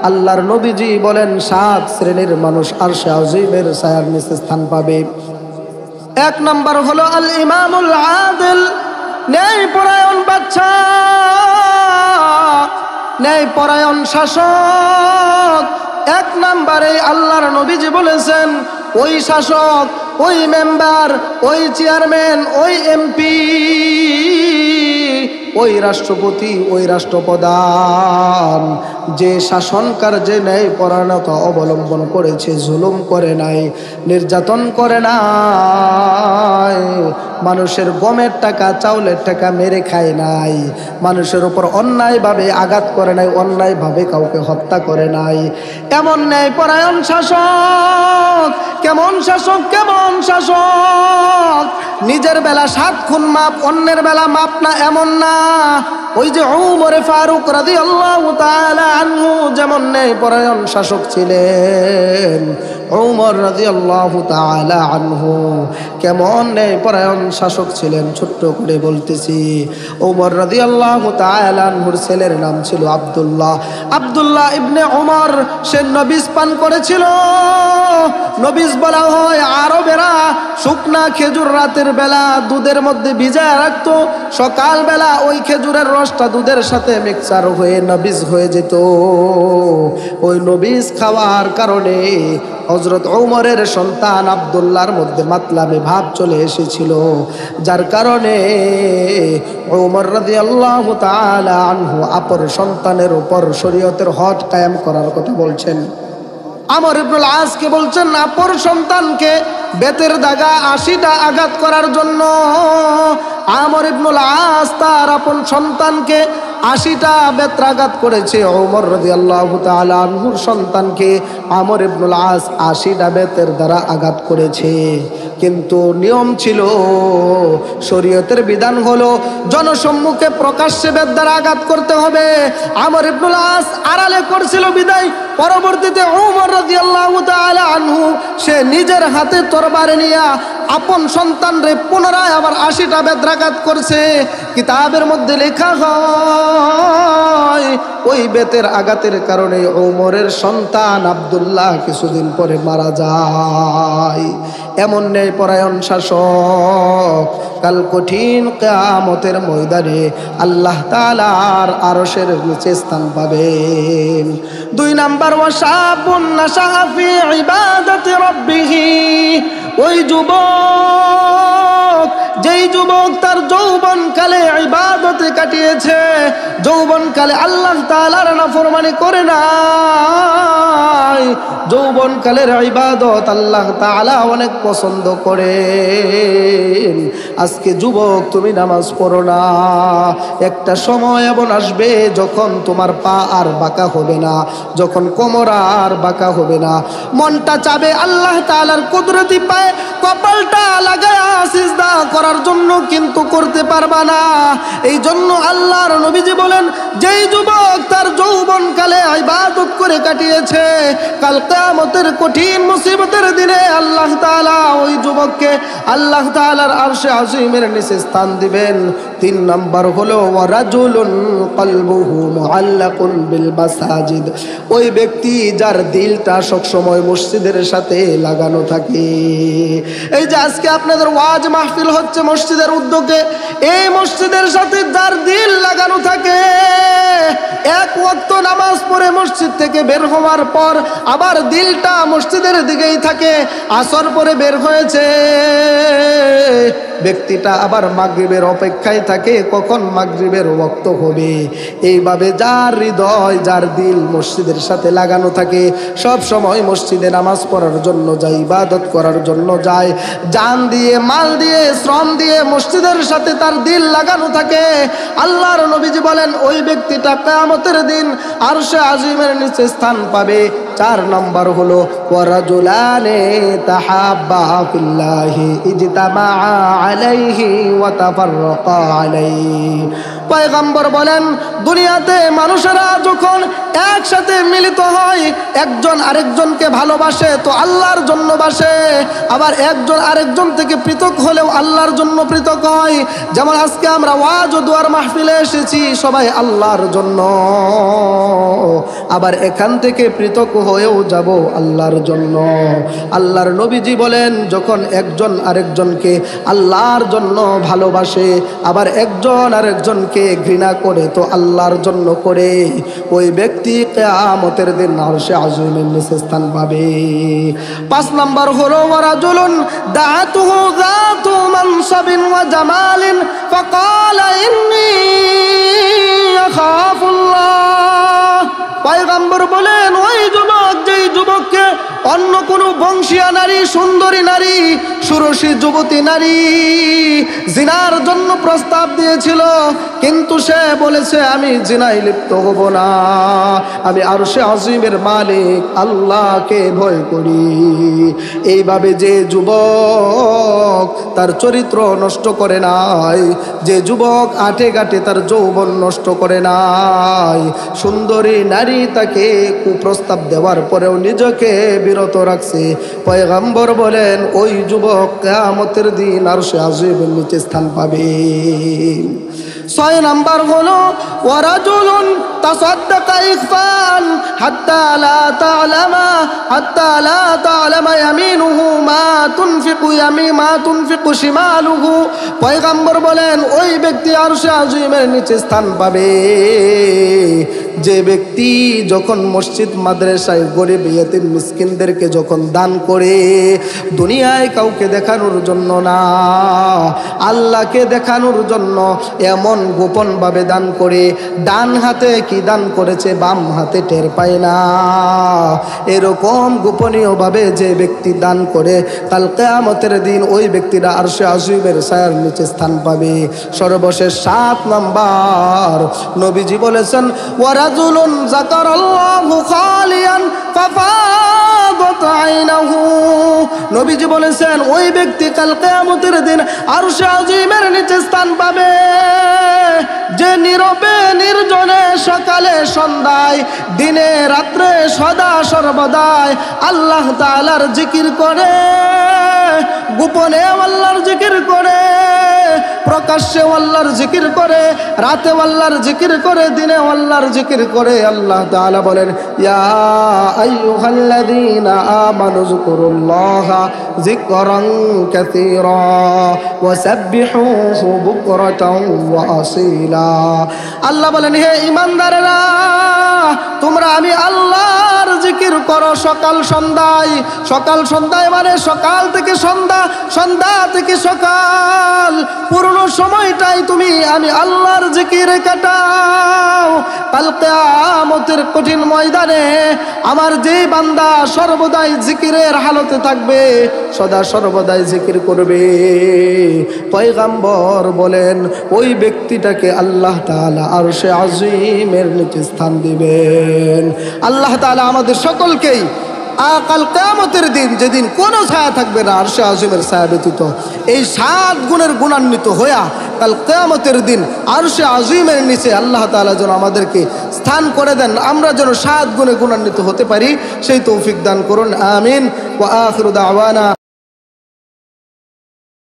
আল্লাহর নবীজি বলেন 7 শ্রেণীর মানুষ আরশে আজিমের ছায়ার নিচে স্থান পাবে। 1 নাম্বার হলো আল ইমামুল আদিল, ন্যায়পরায়ণ বাদশা, ন্যায়পরায়ণ শাসক। 1 নাম্বারে আল্লাহর নবীজি বলেছেন ওই শাসক, ওই মেম্বার, ওই চেয়ারম্যান, ওই এমপি, ওই রাষ্ট্রপতি, ওই রাষ্ট্রপ্রধান যে শাসন কার্যে ন্যায়পরায়ণতা অবলম্বন করেছে, জুলুম করে নাই, নির্যাতন করে নাই, মানুষের গমের টাকা চাউলের টাকা মেরে খায় নাই, মানুষের উপর অন্যায়ভাবে আঘাত করে নাই, অন্যায়ভাবে কাউকে হত্যা করে নাই, এমন ন্যায়পরায়ণ শাসক। কেমন শাসক? কেমন শাসক? নিজের বেলা 7 খুন মাপ, অন্যের বেলা মাপ না, এমন না। ওই যে উমর ফারুক রাদিয়াল্লাহু তাআলা আনহু যেমন ন্যায়পরায়ণ শাসক ছিলেন, উমর রাদিয়াল্লাহু তাআলা আনহু কেমন ন্যায়পরায়ণ শাসক ছিলেন ছোট্ট করে বলতেছি। উমর রাদিয়াল্লাহু তাআলা আনহুর ছেলের নাম ছিল আব্দুল্লাহ। আব্দুল্লাহ ইবনে উমর সে নবিজ পান করেছিল। নবিজ বলা হয় আরবেরা শুকনা খেজুর রাতের বেলা দুধের মধ্যে ভিজায় রাখতো, সকাল বেলা ওই খেজুরের রসটা দুধের সাথে মিক্সচার হয়ে নবিজ হয়ে যেত। ওই নবিজ খাওয়ার কারণে হযরত ওমরের সন্তান আব্দুল্লাহর মধ্যে মাতলামি ভাব চলে এসেছিল, যার কারণে ওমর রাদিয়াল্লাহু তাআলা আনহু অপর সন্তানের উপর শরীয়তের হদ কায়েম করার কথা বলছেন। আমর ইবনুল আসকে বলছেন অপর সন্তানকে বেতের দাগা 80টা আঘাত করার জন্য। আমর ইবনুল আস তার আপন সন্তানকে 80টা বেত্রাঘাত করেছে। ওমর রাদিয়াল্লাহু তাআলা আনহুর সন্তানকে আমর ইবনুল আস 80টা বেতের দ্বারা আঘাত করেছে। কিন্তু নিয়ম ছিল, শরীয়তের বিধান হলো জনসম্মুখে প্রকাশ্যে বেত দ্বারা আঘাত করতে হবে। আমর ইবনুল আস আড়ালে করছিল বিদায় পরবর্তীতে ওমর রাদিয়াল্লাহু তাআলা আনহু সে নিজের হাতে তরবারি নিয়ে আপন সন্তানরে পুনরায় আবার 80টা বেত্রাঘাত করছে। কিতাবের মধ্যে লেখা হয় ওই বেতের আঘাতের কারণে ওমরের সন্তান আব্দুল্লাহ কিছুদিন পরে মারা যায়। এমন ন্যায়পরায়ণ শাসক কাল কঠিন কিয়ামতের ময়দানে আল্লাহ তাআলার আরশের নিচে স্থান পাবেন। 2 নাম্বার ওয়াশাবুন নাশা ফি ইবাদাতি রাব্বিহি, ওই যুবক যেই যুবক তার যৌবনকালে ইবাদতে কাটিয়েছে, যৌবনকালে আল্লাহ তাআলার নাফরমানি করে নাই, যৌবনকালের ইবাদত আল্লাহ তাআলা অনেক পছন্দ করেন। আজকে যুবক তুমি নামাজ পড়ো না, একটা সময় এমন আসবে যখন তোমার পা আর বাঁকা হবে না, যখন কোমর আর বাঁকা হবে না, মনটা চাবে আল্লাহ তাআলার কুদরতি পায়ে কপালটা লাগায়া সিজদা করার জন্য, কিন্তু করতে পারবা না। এই জন্য আল্লাহর নবীজি বলেন যেই যুবক তার যৌবনকালে ইবাদত করে কাটিয়েছে, কাল কিয়ামতের কঠিন মুসিবতের দিনে আল্লাহ তাআলা ওই যুবককে আল্লাহ তাআলার আরশে আজিমের নিচে স্থান দিবেন। 3 নাম্বার হলো ওয়ারাজুলুন কলবুহু মুআল্লাকুন বিল মাসাজিদ, ওই ব্যক্তি যার দিলটা সবসময় মসজিদের সাথে লাগানো থাকে। এই যে আজকে আপনাদের ওয়াজ মাহফিল হচ্ছে মসজিদের উদ্যোগে, এই মসজিদের সাথে যার দিল লাগানো থাকে, 1 ওয়াক্ত নামাজ পড়ে মসজিদ থেকে বের হওয়ার পর আবার দিলটা মসজিদের দিকেই থাকে, আসর পরে বের হয়েছে, ব্যক্তিটা আবার মাগরিবের অপেক্ষায় থাকে কখন মাগরিবের ওয়াক্ত হবে। এইভাবে যার হৃদয় যার দিল মসজিদের সাথে লাগানো থাকে, সব সময় মসজিদে নামাজ পড়ার জন্য যায়, ইবাদত করার জন্য যায়, জান দিয়ে মাল দিয়ে শ্রম দিয়ে মসজিদের সাথে তার দিল লাগানো থাকে, আল্লাহর নবীজি বলেন ওই ব্যক্তিটা কিয়ামতের দিন আরশে আজিমের নিচে স্থান পাবে। 4 নাম্বার হলো ওয়ারাজুলানে তাহাব্বা ফিল্লাহি ইজতামা আলাইহি ওয়া তাফাররাকা আলাইহি, পয়গম্বর বলেন, দুনিয়াতে মানুষেরা যখন একসাথে মিলিত হয়, একজন আরেকজনকে ভালোবাসে তো আল্লাহর জন্য বাসে, আবার একজন আরেকজন থেকে পৃথক হলেও আল্লাহর জন্য পৃথক হয়। যেমন আজকে আমরা ওয়াজ ও দুয়ার মাহফিলে এসেছি সবাই আল্লাহর জন্য, আবার এখান থেকে পৃথক হয়েও যাব আল্লাহর জন্য। আল্লাহর নবীজি বলেন, যখন একজন আরেকজনকে আল্লাহর জন্য ভালোবাসে, আবার একজন আরেকজনকে ঘৃণা করে তো আল্লাহর জন্য করে, ওই ব্যক্তি কিয়ামতের দিন আরশে আযীমের নিচে স্থান পাবে। 5 নাম্বার হলো ওয়ারাজুলুন দাআতুহু যাতু মানসাবিন ওয়া জামালিন ফাকালা ইন্নী আখাফুল্লাহ। পয়গম্বর বলেন, ওই যুবক, যেই যুবককে অন্য কোনো বংশীয় নারী, সুন্দরী নারী, সুরসী যুবতী নারী জিনার জন্য প্রস্তাব দিয়েছিল, কিন্তু সে বলেছে আমি জিনায় লিপ্ত হব না, আমি আরশে আযীমের মালিক আল্লাহকে ভয় করি। এইভাবে যে যুবক তার চরিত্র নষ্ট করে নাই, যে যুবক আটে ঘাটে তার যৌবন নষ্ট করে নাই, সুন্দরী নারী তাকে কুপ্রস্তাব দেওয়ার পরেও নিজেকে বিরত রাখছে, পয়গম্বর বলেন ওই যুবক কিয়ামতের দিন আরশে আযীমের নিচে স্থান পাবে। 6 নাম্বার হলো ওয়ারাজুলুন তাসাদ্দাকা ইখফান হাত্তা লা তা'লামা ইয়ামিনুহু মা তুনফিকু শিমালুহু। পয়গম্বর বলেন, ওই ব্যক্তি আরশে আযীমের নিচে স্থান পাবে যে ব্যক্তি যখন মসজিদ মাদ্রাসায় গরিব ইয়েতিম মিসকিনদেরকে যখন দান করে, দুনিয়ায় কাউকে দেখানোর জন্য না, আল্লাহকে দেখানোর জন্য এমন গোপন ভাবে দান করে, ডান হাতে কি দান করেছে বাম হাতে টের পায় না, এরকম গোপনীয় ভাবে যে ব্যক্তি দান করে, কাল কিয়ামতের দিন ওই ব্যক্তিরা আরশে আযীমের ছায়ার নিচে স্থান পাবে। সর্বশেষ 7 নাম্বার নবীজি বলেছেন, ওয়ারাজুলুন যাকারাল্লাহু খালিয়ান ফাফাদাত আইনাহু। নবীজি বলেছেন, ওই ব্যক্তি কাল কিয়ামতের দিন আরশে আযীমের নিচে স্থান পাবে যে নীরবে নির্জনে সকালে সন্ধ্যায় দিনে রাত্রে সদা সর্বদাই আল্লাহ তাআলার জিকির করে, গোপনে আল্লাহর জিকির করে, প্রকাশ্যে আল্লাহর জিকির করে, রাতে আল্লাহর জিকির করে, দিনে আল্লাহর জিকির করে। আল্লাহ তাআলা বলেন, ইয়া আইয়ুহাল্লাযীনা আমানু যকুরুল্লাহা যিকরান কাসীরা ওয়া সাব্বিহুহু বুকরাতাও ওয়া আসীলা। আল্লাহ বলেন, হে ঈমানদারেরা, তোমরা আমি আল্লাহর জিকির করো সকাল সন্ধ্যায়। সকাল সন্ধ্যায় মানে সকাল থেকে সন্ধ্যা, সন্ধ্যা থেকে সকাল, পুরো সময়টাই তুমি আমি আল্লাহর জিকিরে কাটাও। কাল কিয়ামতের কঠিন ময়দানে আমার যে বান্দা সর্বদাই জিকিরের হালতে থাকবে, সদা সর্বদাই জিকির করবে, পয়গম্বর বলেন ওই ব্যক্তিটাকে আল্লাহ তাআলা আরশে আযীমের নিচে স্থান দিবেন। আল্লাহ তাআলা আমাদের সকলকেই কাল কিয়ামতের দিন, যেদিন কোনো ছায়া থাকবে না আরশে আযীমের ছায়া ব্যতীত, এই 7 গুণের গুণান্বিত হইয়া কাল কিয়ামতের দিন আরশে আযীমের নিচে আল্লাহ তাআলা যেন আমাদেরকে স্থান করে দেন, আমরা যেন 7 গুণে গুণান্বিত হতে পারি, সেই তৌফিক দান করুন। আমিন। ওয়া আখিরু দাওয়ানা